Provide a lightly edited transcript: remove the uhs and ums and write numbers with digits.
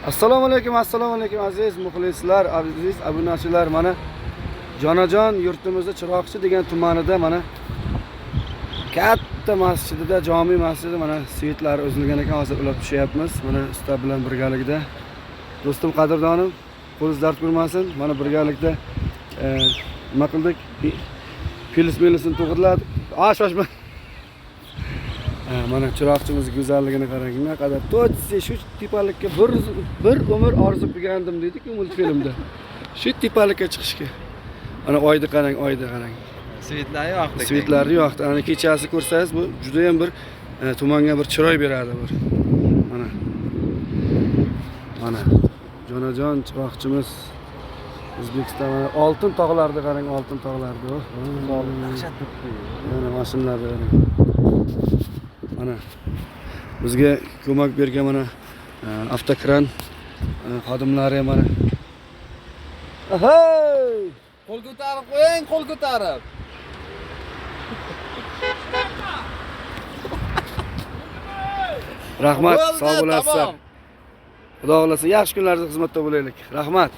Assalomu alaykum aziz muxlislar, aziz obunachilar. Mana Jonajon yurtimizda Chiroqchi degan tumanida mana katta masjidida, jami masjidi mana svitlar o'zilgan ekan. Hozir ulab tushyapmiz. Mana usta bilan birgalikda. Do'stim qadrdonim, qo'lingiz dard ko'rmasin. Mana birgalikda nima qildik? Pilis-milisni to'g'irladik. Shoshma. Mana Chiroqchimiz go'zalligini qarang. Nima qadar to'tsi shu tepalikka bir umr orzu qilgandim dedi-ku multfilmda. Shu tepalikka chiqishga. Mana oyni qarang, oyni qarang. Svitlar yo'qdi. Svitlar yo'qdi. Ana kechasi ko'rsangiz bu juda ham bir tumanga bir chiroy beradi bu. Mana Jonajon Chiroqchimiz O'zbekiston oltin tog'larida qarang, oltin tog'larda. Dahshat turibdi. Mana mashinalarda qarang. Mana bizga ko'mak bergan mana avtokran xodimlari mana. Hey! Qo'l ko'tarib qo'ying, qo'l ko'tarib. Rahmat, sog' bo'lasizlar. Xudo xolasa yaxshi kunlarda xizmatda bo'laylik. Rahmat.